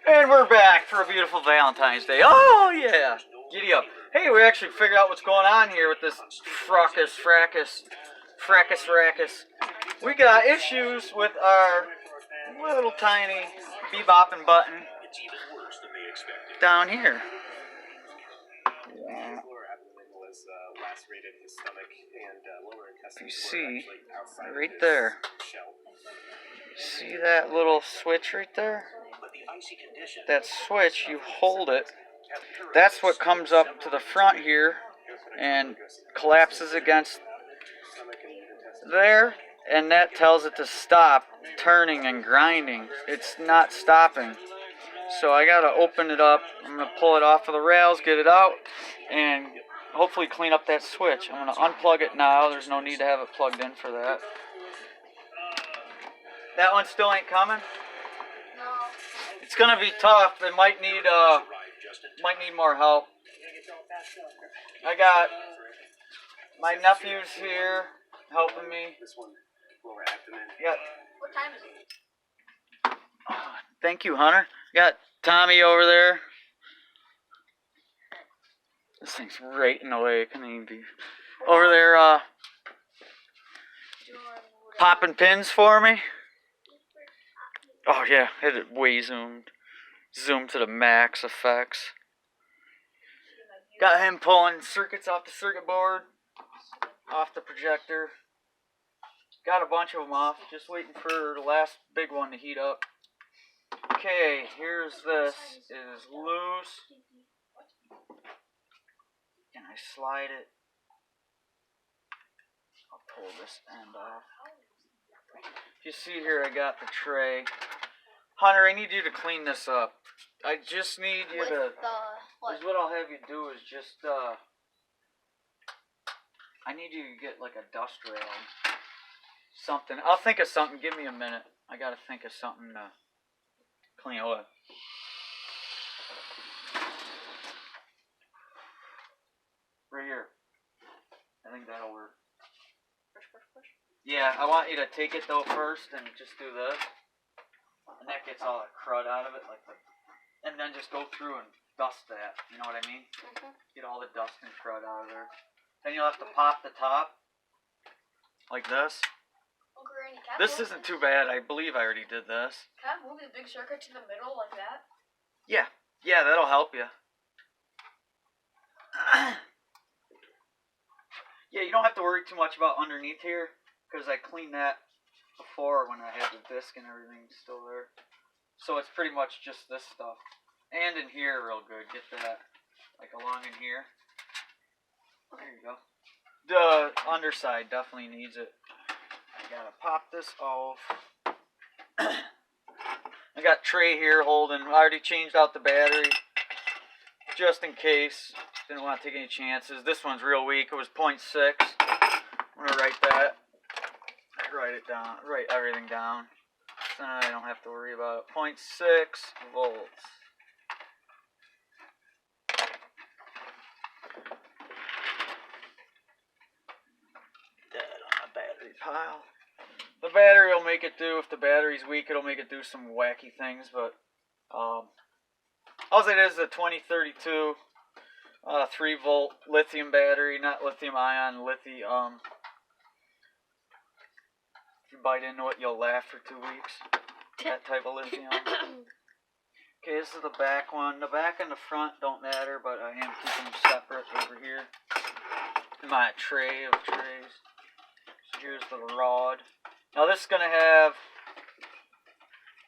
And we're back for a beautiful Valentine's Day. Oh, yeah. Giddy up. Hey, we actually figured out what's going on here with this fracas. We got issues with our little tiny bebopping button down here. Yeah. You see, right there. See that little switch right there? That switch, you hold it. That's what comes up to the front here and collapses against there, and that tells it to stop turning and grinding. It's not stopping. So I gotta open it up. I'm gonna pull it off of the rails, get it out, and hopefully clean up that switch. I'm gonna unplug it now. There's no need to have it plugged in for that. That one still ain't coming? No. It's gonna be tough. It might need more help. I got my nephews here helping me. Yeah. What time is it? Thank you, Hunter. Got Tommy over there. This thing's right in the way. It couldn't even be over there popping pins for me. Oh yeah, had it way zoomed to the max effects. Got him pulling circuits off the circuit board, off the projector. Got a bunch of them off, just waiting for the last big one to heat up. Okay, here's this, is loose. Can I slide it? I'll pull this end off. You see here I got the tray. Hunter, I need you to clean this up. I just need you to... What I'll have you do is just, I need you to get like a dust rail. Something. I'll think of something. Give me a minute. I gotta think of something to clean it up. Right here. I think that'll work. Push. Yeah, I want you to take it though first and just do this. And that gets all the crud out of it, and then just go through and dust that. You know what I mean? Mm-hmm. Get all the dust and crud out of there. Then you'll have to pop the top like this. This isn't too bad. I believe I already did this. Can I move the big circuit to the middle like that? Yeah, that'll help you. Yeah, you don't have to worry too much about underneath here, because I cleaned that before when I had the disc and everything still there. So it's pretty much just this stuff. And in here real good. Get that like along in here. There you go. The underside definitely needs it. I gotta pop this off. I got Trey here holding. I already changed out the battery just in case. Didn't want to take any chances. This one's real weak. It was 0.6. I'm gonna write that. Write it down. Write everything down. So I don't have to worry about it. 0.6 volts. Dead on the battery pile. The battery will make it do. If the battery's weak, it'll make it do some wacky things. But all it is a 2032 3-volt lithium battery, not lithium ion, lithium. If you bite into it, you'll laugh for 2 weeks. That type of lithium. Okay, this is the back one. The back and the front don't matter, but I am keeping them separate over here in my tray of trays. So here's the rod. Now this is going to have,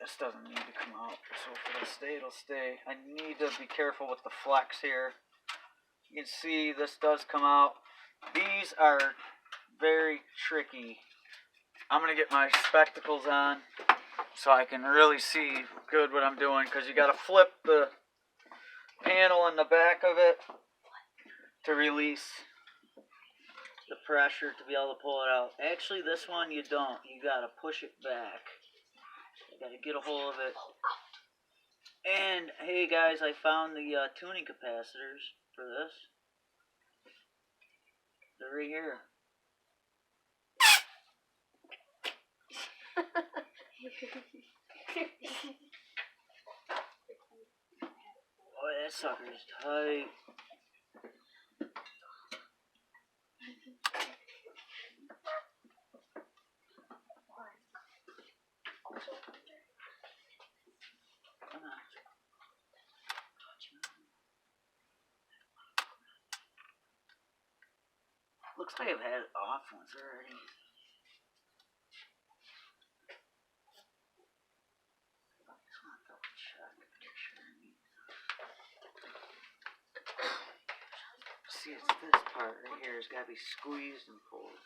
this doesn't need to come out, so if it'll stay, it'll stay. I need to be careful with the flex here. You can see this does come out. These are very tricky. I'm going to get my spectacles on so I can really see good what I'm doing, because you got to flip the panel in the back of it to release the pressure to be able to pull it out. Actually, this one you don't. You got to push it back. You got to get a hold of it. And, hey guys, I found the tuning capacitors for this. They're right here. Boy, that sucker's tight. Come on. Looks like I've had it off once already. I just want to double check. Make sure I need. See, it's this part right here. It's got to be squeezed and pulled.